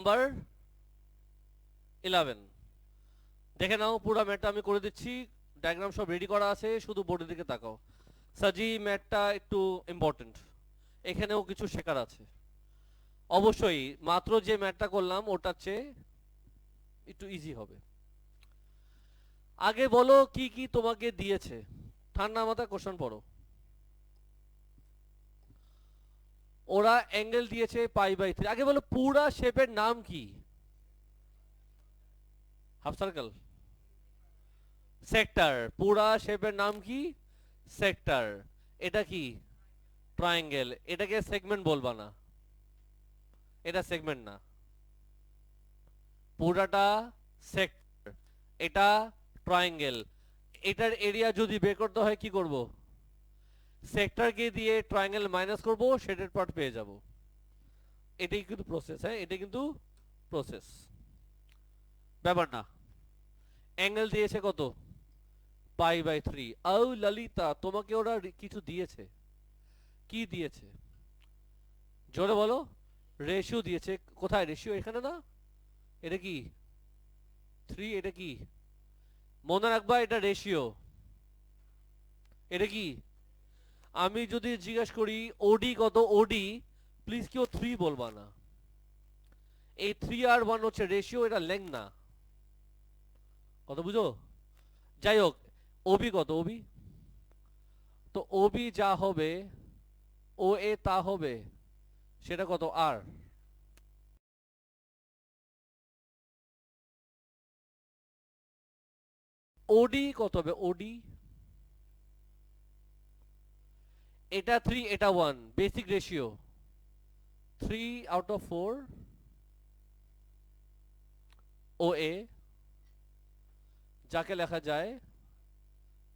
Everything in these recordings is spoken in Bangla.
নাম্বার 11 দেখে নাও, পুরো ম্যাটটা আমি করে দিচ্ছি, ডায়াগ্রাম সব রেডি করা আছে, শুধু বোর্ডের দিকে তাকাও। সাজি, ম্যাটটা একটু ইম্পর্টেন্ট, এখানেও কিছু শেখার আছে। অবশ্যই মাত্র যে ম্যাটটা করলাম ওটার চেয়ে একটু ইজি হবে। আগে বলো কি কি তোমাকে দিয়েছে, ঠান্ডা মাথায় কোশ্চেন পড়ো। ওরা অ্যাঙ্গেল দিয়েছে π/3। আগে বলো পুরা শেপের নাম কি? Half circle, sector. পুরা শেপের নাম কি? সেক্টর। এটা কি? ট্রায়াঙ্গেল। এটাকে সেগমেন্ট বলবা না, এটা সেগমেন্ট না, পুরাটা সেক্টর, এটা ট্রায়াঙ্গেল। এটার এরিয়া যদি বের করতে হয় কি করব? সেক্টরকে দিয়ে ট্রায়াঙ্গেল মাইনাস করব, শেডেড পার্ট পেয়ে যাব। এটাই কিন্তু প্রসেস, হ্যাঁ এটা কিন্তু প্রসেস, ব্যাপার না। অ্যাঙ্গেল দিয়েছে কত? π/3। আউ ললিতা, তোমাকে ওরা কিছু দিয়েছে, কি দিয়েছে জোরে বলো? রেশিও দিয়েছে। কোথায় রেশিও? এখানে না, এটা কি 3? এটা কি? মনে রাখবা এটা রেশিও। এটা কি? আমি যদি জিজ্ঞাসা করি ওডি কত, ওডি প্লিজ কেউ 3 বলবা না। এই 3 আর 1 হচ্ছে রেশিও, এটা লেং না। কত বুঝো? যাই হোক, ওবি কত? ওবি তো ওবি যা হবে ও এ তা হবে, সেটা কত? আর। ওডি কত হবে? ওডি এটা 3, এটা 1, বেসিক রেশিও 3/4 ও এ, যাকে লেখা যায়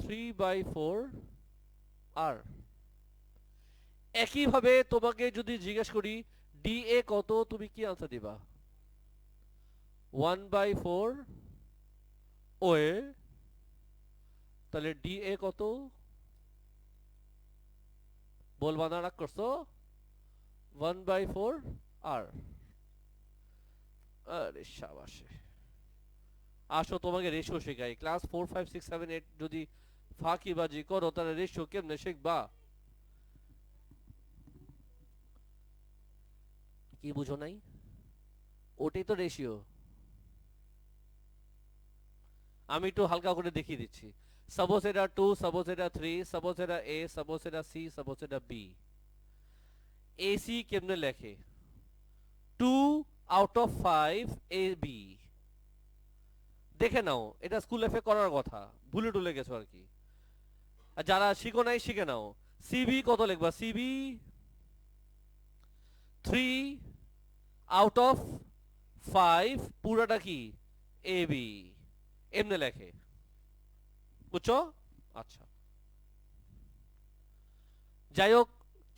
3/4 আর। একইভাবে তোমাকে যদি জিজ্ঞেস করি ডি এ কত, তুমি কি আনসার দিবা? 1/4 ও এ, তাহলে ডি এ কত? বলবা না, রাগ করছো? 1/4 আর। আরে শাবাশে, আসো তোমাকে রেশিও শেখাই। ক্লাস 4, 5, 6, 7, 8 যদি ফাঁকিবাজি করো তাহলে রেশিও কেমনে শিখবা? কি বুঝো নাই? ওটাই তো রেশিও। আমি একটু হালকা করে দেখিয়ে দিচ্ছি। সাপোজ এটা 2, সাপোজ এটা 3, সাপোজ এটা এ, সাপোজ এটা সি, সাপোজ এটা বি। এসি কেমনে লেখে? 2/5 এ বি। দেখে নাও, এটা স্কুল লাইফে করার কথা, ভুলে টুলে গেছো আর কি। আর যারা শিখো নাই শিখে নাও। সিবি কত লিখবা? সিবি 3/5 পুরাটা কি? A B. এমনি লেখে, বুঝছো? আচ্ছা, যাই হোক,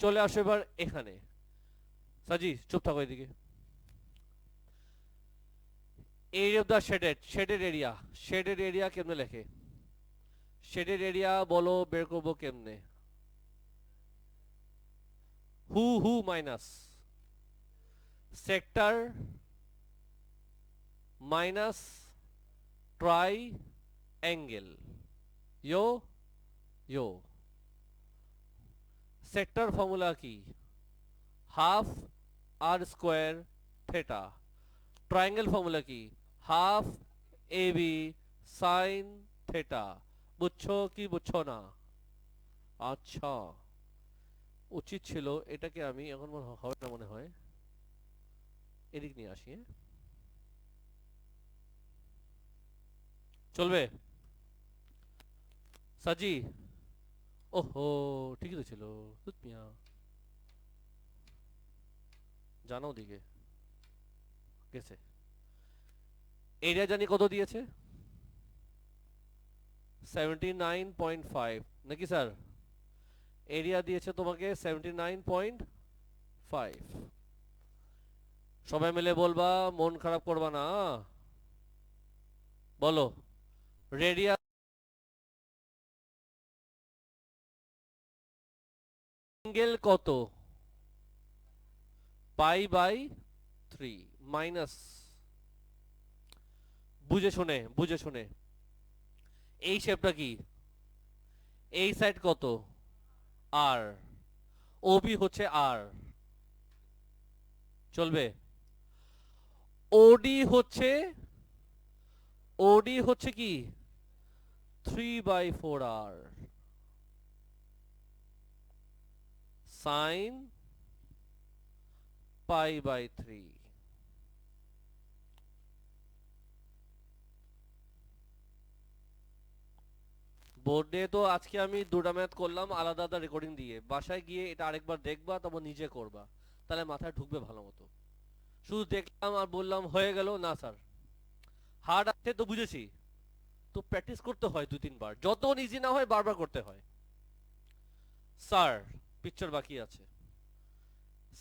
চলে আসো এবার এখানে। সাজি চুপ থাকো এদিকে। Area of the shaded area. Shaded area কেমনে লেখে? শেডেড এরিয়া বলো, বের করবো কেমনে? হু minus sector minus triangle, yo yo. Sector formula কি? Half R square theta. Triangle formula কি? Half A B sine theta. বুঝছো কি বুঝছো না? আচ্ছা, উচিত ছিল এটাকে আমি এখন হবে না মনে হয়, এদিক নিয়ে আসি, হ্যাঁ? চলবে? সাজি, ওহো, ঠিকই তো ছিল। দুধ মিয়া, জানাও দিকে গেছে। এরিয়া জানি কত দিয়েছে? 79.5 নাকি স্যার? এরিয়া দিয়েছে তোমাকে 79.5। সবাই মিলে বলবা, মন খারাপ করবা না। বলো, রেডিয়াস অ্যাঙ্গেল কত? π/3 মাইনাস, বুঝে শুনে এই শেপটা কি, এই সাইড কত আর, ওবি হচ্ছে আর, চলবে। ওডি হচ্ছে কি 3/4r sin π/3। বোর্ডে তো আজকে আমি দুটো ম্যাথ করলাম আলাদা আলাদা রেকর্ডিং দিয়ে, বাসায় গিয়ে এটা আরেকবার দেখবা, তারপর নিজে করবা, তাহলে মাথায় ঢুকবে ভালো মতো। শুধু দেখলাম আর বললাম হয়ে গেল না স্যার, হার্ড আছে তো বুঝেছি, তো প্র্যাকটিস করতে হয় 2-3 বার, যত ইজি না হয় বারবার করতে হয়। স্যার পিকচার বাকি আছে।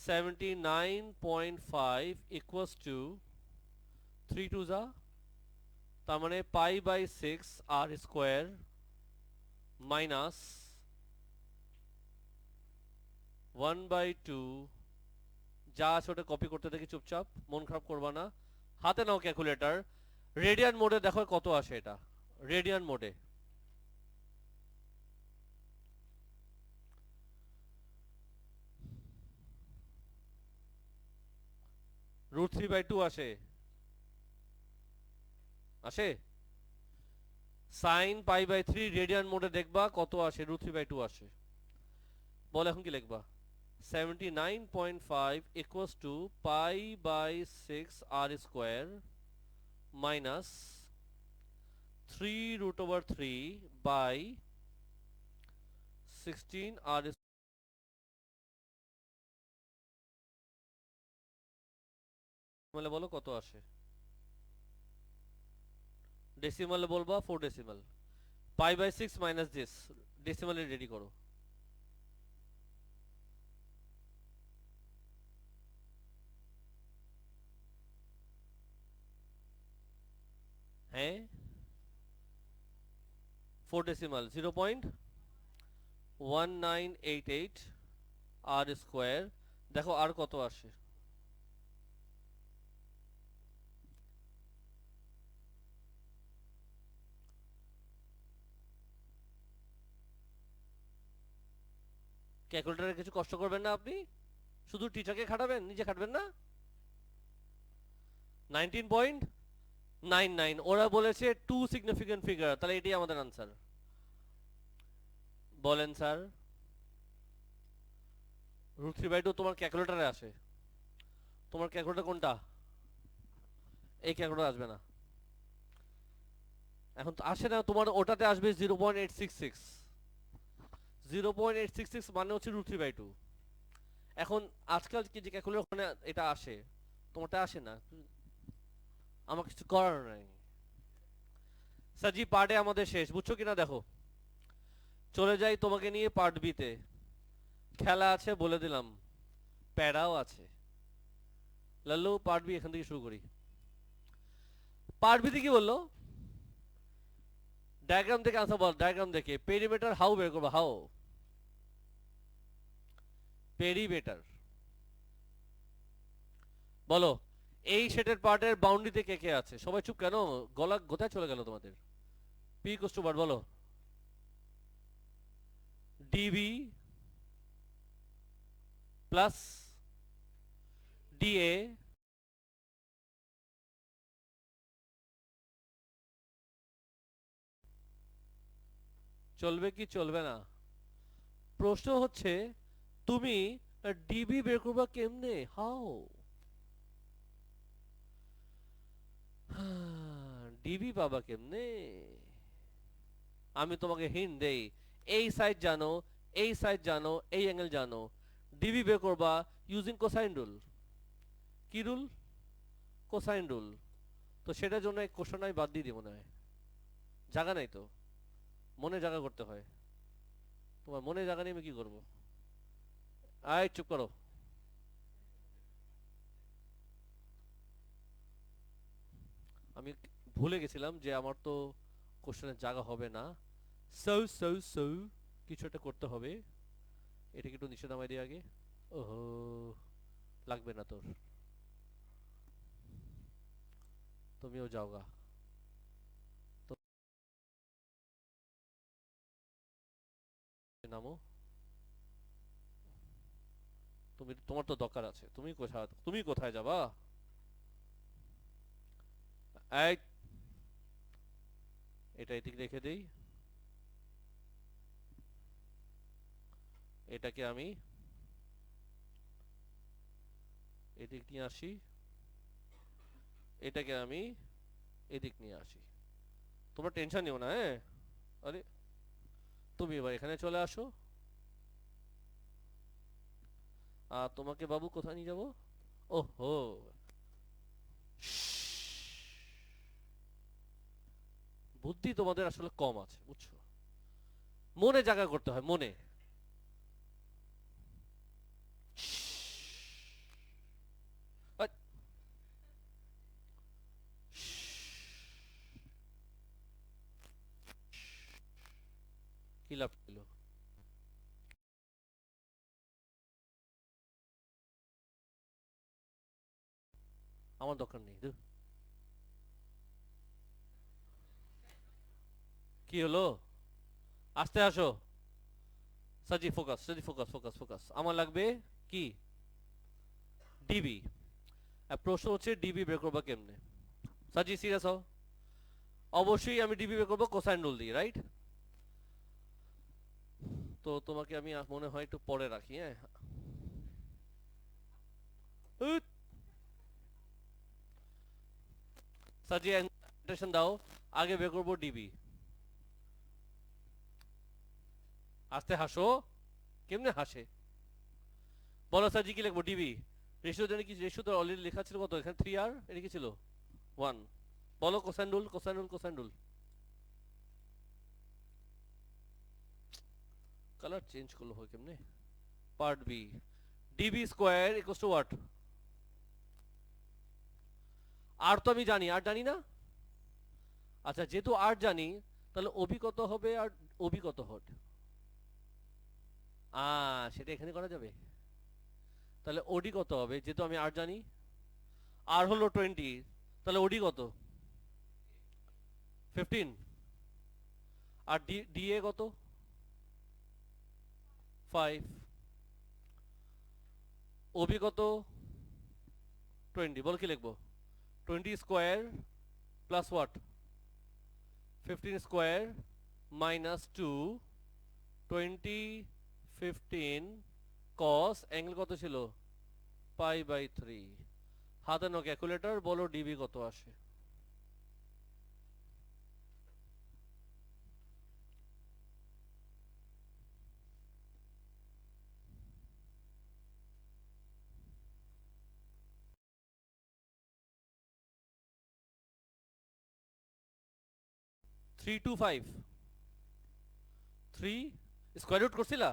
79.5 ইকুয়ালস টু 3 2 যা, তার মানে π/6 r স্কোয়ার মাইনাস 1/2, যা আছে ওটা কপি করতে দেখি চুপচাপ, মন খারাপ করবা না, হাতে নাও ক্যালকুলেটর, রেডিয়ান মোডে দেখো কত আসে এটা, রেডিয়ান মোডে √3/2 আসে, আসে সাইন π/3 রেডিয়ান মোডে দেখবা কত আসে, √3/2 আসে। বল এখন কি লিখবা, 79.5 equals to π/6 r square minus 3√3/16 r মানে বলো কত আসে, ডেসিমালে বলবা 4 ডেসিমাল, π/6 মাইনাস দিস, ডেসিমালে রেডি করো। হ্যাঁ 4 ডেসিমাল 0.1988 r স্কোয়ার, দেখো আর কত আসে, ক্যালকুলেটরে কিছু কষ্ট করবেন না আপনি, শুধু টিচারকে খাটাবেন, নিজে খাটবেন না। 19.99, ওরা বলেছে 2 সিগনিফিকেন্ট ফিগার, তাহলে এটাই আমাদের আনসার। বলেন স্যার, √3/2 তোমার ক্যালকুলেটরে আসে, তোমার ক্যালকুলেটর কোনটা, এই ক্যালকুলেটর আসবে না, এখন তো আসে না, তোমার ওটাতে আসবে 0.866, 0.866 মানে হচ্ছে √3/2। এখন আজকাল কি যে ক্যালকুলেটর ওখানে এটা আসে, তোমারটা আসে না, আমার কিছু করার নাই। সাজি পার্টে আমাদের শেষ, বুঝছো কিনা দেখো, চলে যাই তোমাকে নিয়ে পার্ট বিতে। খেলা আছে বলে দিলাম, প্যারাও আছে, লাল্লু পার্ট বি এখান থেকে শুরু করি। পার্ট বিতে কি বললো, ডায়াগ্রাম দেখে আনসার বল, ডায়াগ্রাম দেখে পেরিমিটার হাউ বের করবো, হাউ পেরিমিটার বলো, এই সেটের পার্টের বাউন্ডারিতে কে কে আছে, সবাই চুপ কেন, গলা গোথায় চলে গেল তোমাদের। পি ইকুয়ালস টু বলো, ডিবি প্লাস ডিএ চলবে কি চলবে না, প্রশ্ন হচ্ছে তুমি ডিবি বের করবা কেমনে, হাউ, ডিবি পাবা কেমনে, আমি তোমাকে হিন্ট দেই, এই সাইড জানো, এই সাইড জানো, এই অ্যাঙ্গেল জানো, ডিবি বের করবা ইউজিং কোসাইন রুল। কি রুল, কোসাইন রুল। তো সেটার জন্য এই কোশ্চেন আমি বাদ দিয়ে দিই, মনে হয় জায়গা নাই তো, মনে জায়গা করতে হয়, তোমার মনে জায়গা নেই আমি কি করবো, আয় চুপ করো। আমি ভুলে গেছিলাম যে আমার তো কোশ্চেনের জায়গা হবে না, সৌ সৌ সৌ কিছু একটা করতে হবে, এটাকে একটু নিচে নামাই দিই আগে, ওহো লাগবে না তোর, তুমিও যাওগা। তো নামো, তোমার তো দরকার আছে, তুমি কোথায় যাবা? এই, এটা এদিকে রেখে দেই, এটাকে আমি এদিক নিয়ে আসি, এটাকে আমি এদিক নিয়ে আসি। তোমরা টেনশন নিও না, হ্যাঁ। আরে, তুমি এবার এখানে চলে আসো। আর তোমাকে বাবু কোথায় নিয়ে যাবো? ওহো, বুদ্ধি তোমাদের আসলে কম আছে, বুঝছো? মনে জায়গা করতে হয়, মনে। আই, কি লাভ ছিল? আমার দরকার নেই, ধুর। কি হলো? আস্তে আসো। সাজি ফোকাস, সাজি ফোকাস, ফোকাস, ফোকাস। আমার লাগবে কি? ডিবি। প্রশ্ন হচ্ছে ডিবি বের করবা কেমনে? সাজি সিরিয়াস হও। অবশ্যই আমি ডিবি বের করবো কোসাইন রুল দিয়ে, রাইট? তো তোমাকে আমি মনে হয় একটু পরে রাখি, হ্যাঁ। উৎ, সাজি অ্যাটেনশন দাও। আগে বের করবো ডিবি। আস্তে হাসো। কেমনে হাসে? বলো সাজি কি লিখবো? ডিবি রেশিও জানি কি? রেশিও তো অলরেডি লেখা ছিল, কত এখানে 3R, এটা কি ছিল? 1। বলো cosine rule, cosine rule, cosine rule. Colour change করলো হয় কেমনে? Part B, DB square equals to what? আর তো আমি জানি, আর জানি না। আচ্ছা, যেহেতু আর জানি, তাহলে ওবি কত হবে আর ওবি কত হবে? সেটা এখানে করা যাবে। তাহলে ওডি কত হবে, যেহেতু আমি আর জানি? আর হলো 20, তাহলে ওডি কত? 15। আর ডিএ কত? 5। ওবি কত? 20। বল কি লিখবো? 20 square plus what? 15 square minus 2, 20, 15 cos angle কত ছিল? π/3। হাতে নো ক্যালকুলেটর, বলো ডিবি কত আসে? Three two five. Three square root করছিলা?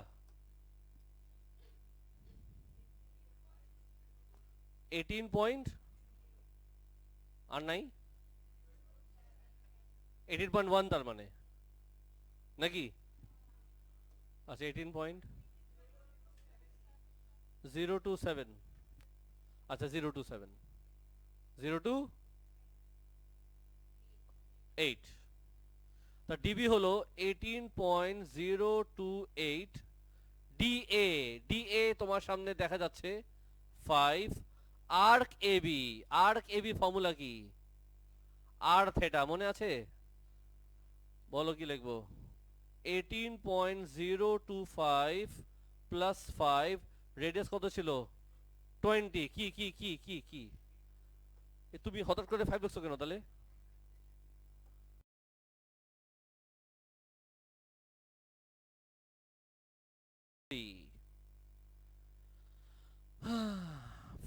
18 পয়েন্ট আর নাই? 18.1 তার মানে, নাকি? আচ্ছা, 18.027। আচ্ছা, 027, 028। তা ডিবি হলো 18.028। ডিএ, ডিএ তোমার সামনে দেখা যাচ্ছে 5। Arc AB, arc AB formula কি? আর থেটা, মনে আছে? বলো কি লিখবো? 18.025 প্লাস 5, রেডিয়াস কত ছিল? 20। কি কি কি কি কি? তুমি হঠাৎ করে 5 লিখছো কেন তাহলে?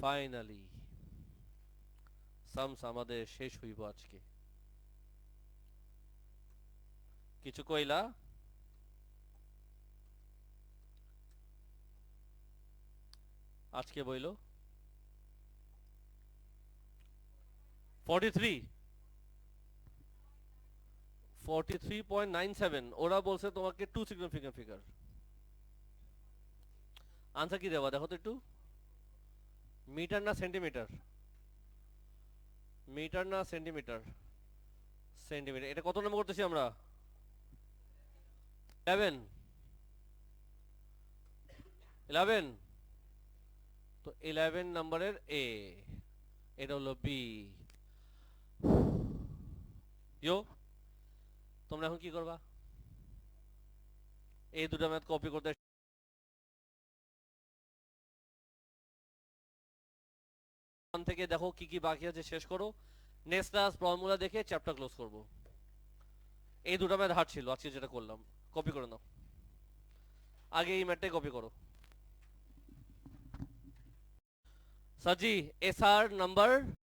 ফাইনালি সামস আমাদের শেষ হইব আজকে। কিছু কইলা? আজকে বইলো 43, 43.97। ওরা বলছে তোমাকে টু সিগনিফিকেন্ট ফিগার। আনসার কি দেবা দেখো তো একটু। মিটার না সেন্টিমিটার? মিটার না সেন্টিমিটার? সেন্টিমিটার। এটা কত নম্বর করতেছি আমরা? 11। 11। তো 11 নম্বরের এ, এটা হলো বি। ইয়ো, তোমরা এখন কি করবা? এই দুটো ম্যাথ কপি করতে থেকে দেখো কি কি বাকি আছে শেষ করো। নেক্সট ক্লাস ফর্মুলা দেখে চ্যাপ্টার ক্লোজ করব। এই দুটো ম্যাথ হার্ড ছিল আজকে যেটা করলাম। কপি করে নাও, আগে এই ম্যাথটাই কপি করো। সাজি, এসআর নাম্বার